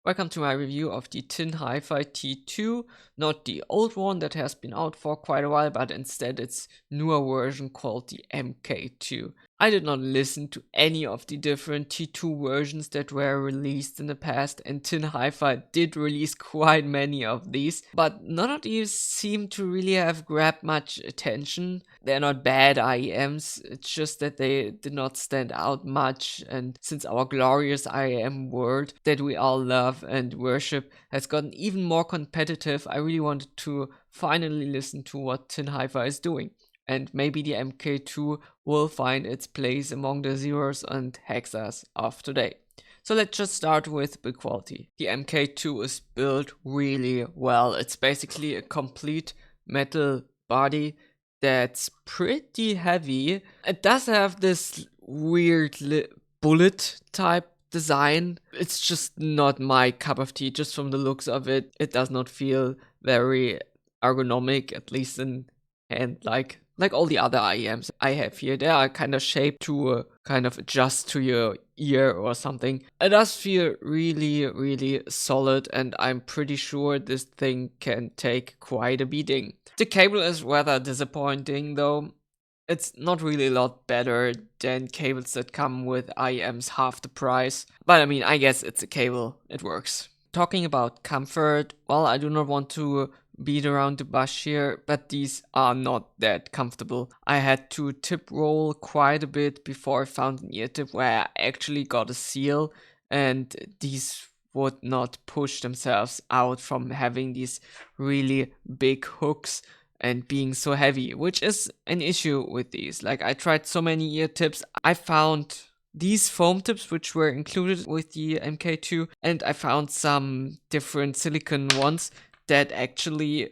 Welcome to my review of the Tinhifi T2, not the old one that has been out for quite a while, but instead its newer version called the MK2. I did not listen to any of the different T2 versions that were released in the past, and Tinhifi did release quite many of these, but none of these seem to really have grabbed much attention. They're not bad IEMs, it's just that they did not stand out much, and since our glorious IEM world that we all love and worship has gotten even more competitive, I really wanted to finally listen to what Tinhifi is doing. And maybe the MK2 will find its place among the zeros and hexas of today. So let's just start with build quality. The MK2 is built really well. It's basically a complete metal body that's pretty heavy. It does have this weird bullet type design. It's just not my cup of tea. Just from the looks of it, it does not feel very ergonomic, at least in hand, like all the other IEMs I have here. They are kind of shaped to kind of adjust to your ear or something. It does feel really solid, and I'm pretty sure this thing can take quite a beating. The cable is rather disappointing though. It's not really a lot better than cables that come with IEMs half the price. But I mean, I guess it's a cable, it works. Talking about comfort, well, I do not want to beat around the bush here, but these are not that comfortable. I had to tip roll quite a bit before I found an ear tip where I actually got a seal, and these would not push themselves out from having these really big hooks and being so heavy, which is an issue with these. Like, I tried so many ear tips. I found these foam tips which were included with the MK2, and I found some different silicone ones that actually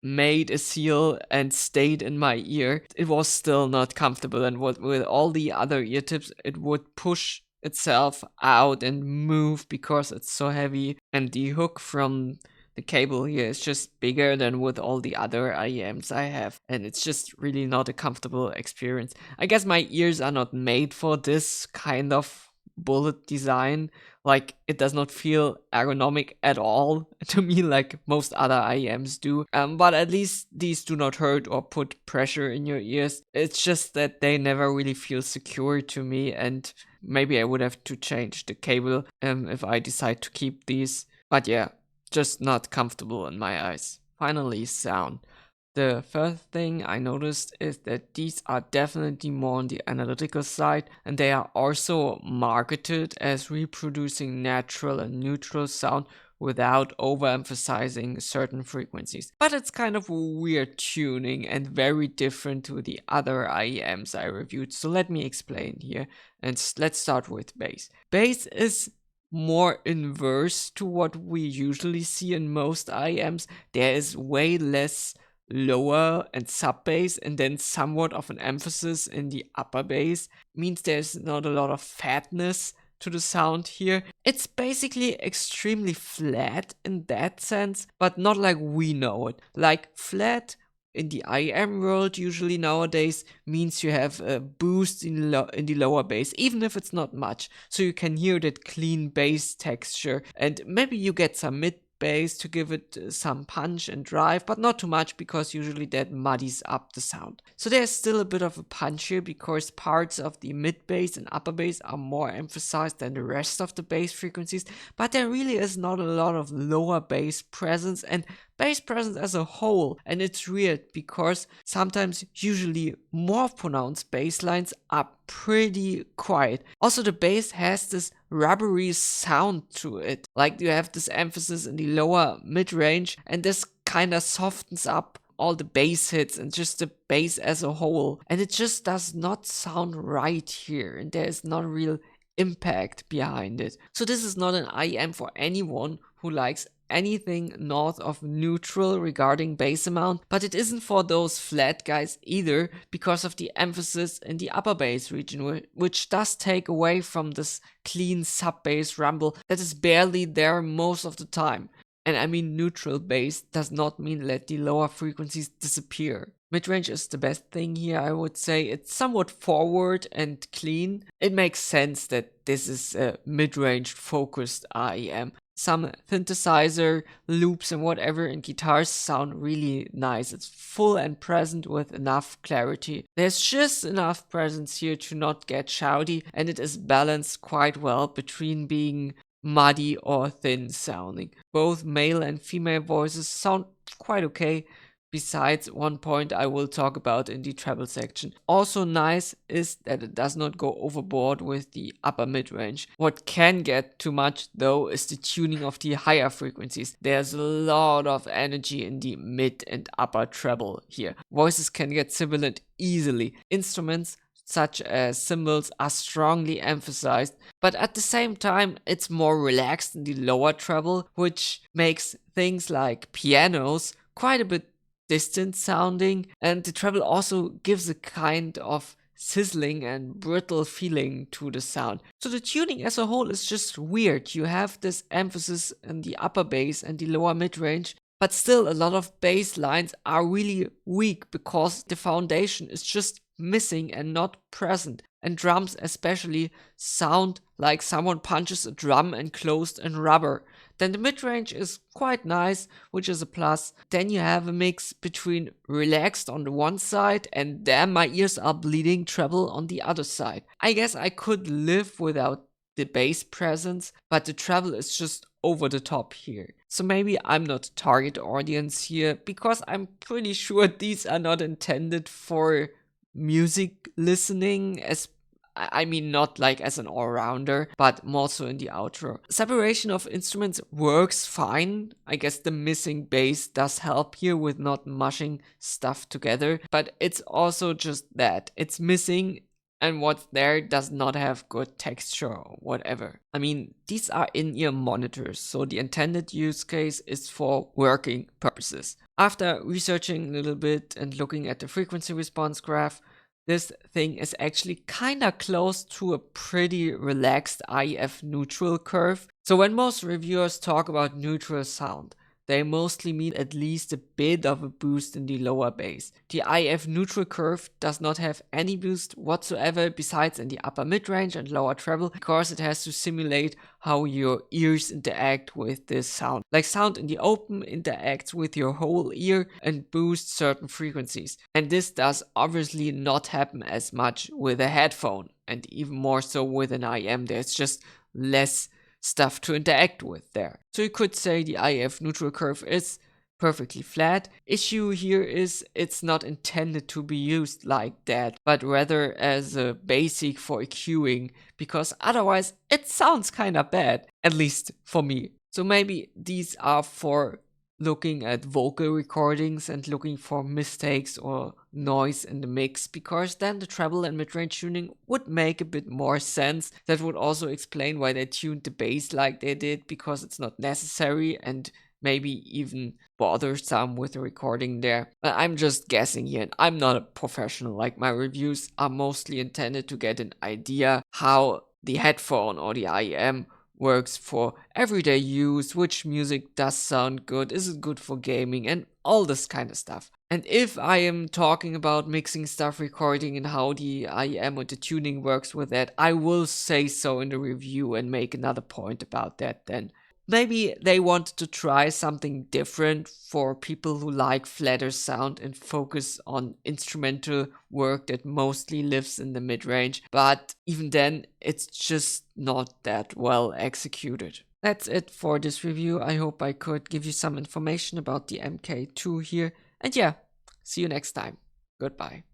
made a seal and stayed in my ear. It was still not comfortable, and with all the other ear tips, it would push itself out and move because it's so heavy, and the hook from the cable here is just bigger than with all the other IEMs I have, and it's just really not a comfortable experience. I guess my ears are not made for this kind of bullet design. Like, it does not feel ergonomic at all to me, like most other IEMs do. But at least these do not hurt or put pressure in your ears. It's just that they never really feel secure to me, and maybe I would have to change the cable if I decide to keep these. But yeah, just not comfortable in my eyes. Finally, sound. The first thing I noticed is that these are definitely more on the analytical side, and they are also marketed as reproducing natural and neutral sound without overemphasizing certain frequencies. But it's kind of weird tuning and very different to the other IEMs I reviewed, so let me explain here, and let's start with bass. Bass is more inverse to what we usually see in most IEMs. There is way less lower and sub bass, and then somewhat of an emphasis in the upper bass. Means there's not a lot of fatness to the sound here. It's basically extremely flat in that sense, but not like we know it. Like, flat in the IEM world usually nowadays means you have a boost in the lower bass, even if it's not much, so you can hear that clean bass texture, and maybe you get some mid bass to give it some punch and drive, but not too much because usually that muddies up the sound. So there's still a bit of a punch here because parts of the mid bass and upper bass are more emphasized than the rest of the bass frequencies, but there really is not a lot of lower bass presence and bass presence as a whole. And it's weird because sometimes usually more pronounced bass lines are pretty quiet. Also, the bass has this rubbery sound to it. Like, you have this emphasis in the lower mid-range, and this kind of softens up all the bass hits and just the bass as a whole. And it just does not sound right here, and there is not real impact behind it. So this is not an IEM for anyone who likes anything north of neutral regarding bass amount, but it isn't for those flat guys either because of the emphasis in the upper bass region, which does take away from this clean sub bass rumble that is barely there most of the time. And I mean, neutral bass does not mean let the lower frequencies disappear. Midrange is the best thing here, I would say. It's somewhat forward and clean. It makes sense that this is a mid-range focused IEM. some synthesizer loops and whatever, and guitars sound really nice. It's full and present with enough clarity. There's just enough presence here to not get shouty, and it is balanced quite well between being muddy or thin sounding. Both male and female voices sound quite okay. Besides one point I will talk about in the treble section. Also nice is that it does not go overboard with the upper mid-range. What can get too much though is the tuning of the higher frequencies. There's a lot of energy in the mid and upper treble here. Voices can get sibilant easily. Instruments such as cymbals are strongly emphasized, but at the same time it's more relaxed in the lower treble, which makes things like pianos quite a bit distant sounding, and the treble also gives a kind of sizzling and brittle feeling to the sound. So the tuning as a whole is just weird. You have this emphasis in the upper bass and the lower mid-range, but still a lot of bass lines are really weak because the foundation is just missing and not present. And drums especially sound like someone punches a drum enclosed in rubber. Then the mid-range is quite nice, which is a plus. Then you have a mix between relaxed on the one side and damn my ears are bleeding treble on the other side. I guess I could live without the bass presence, but the treble is just over the top here. So maybe I'm not a target audience here, because I'm pretty sure these are not intended for music listening, as I mean, not like as an all-rounder, but more so in the outro. Separation of instruments works fine. I guess the missing bass does help here with not mushing stuff together, but it's also just that. It's missing, and what's there does not have good texture or whatever. I mean, these are in-ear monitors, so the intended use case is for working purposes. After researching a little bit and looking at the frequency response graph, this thing is actually kinda close to a pretty relaxed IF neutral curve. So when most reviewers talk about neutral sound, they mostly mean at least a bit of a boost in the lower bass. The IF neutral curve does not have any boost whatsoever besides in the upper mid-range and lower treble, because it has to simulate how your ears interact with this sound. Like sound in the open interacts with your whole ear and boosts certain frequencies. And this does obviously not happen as much with a headphone, and even more so with an IM. There's just less stuff to interact with there. So you could say the IF neutral curve is perfectly flat. Issue here is it's not intended to be used like that, but rather as a basic for EQing, because otherwise it sounds kinda bad, at least for me. So maybe these are for looking at vocal recordings and looking for mistakes or noise in the mix, because then the treble and mid-range tuning would make a bit more sense. That would also explain why they tuned the bass like they did, because it's not necessary and maybe even bothersome with the recording there. But I'm just guessing here, and I'm not a professional. Like, my reviews are mostly intended to get an idea how the headphone or the IM works for everyday use, which music does sound good, is it good for gaming, and all this kind of stuff. And if I am talking about mixing stuff, recording, and how the IM or the tuning works with that, I will say so in the review and make another point about that then. Maybe they wanted to try something different for people who like flatter sound and focus on instrumental work that mostly lives in the mid-range, but even then, it's just not that well executed. That's it for this review. I hope I could give you some information about the MK2 here, and yeah, see you next time. Goodbye.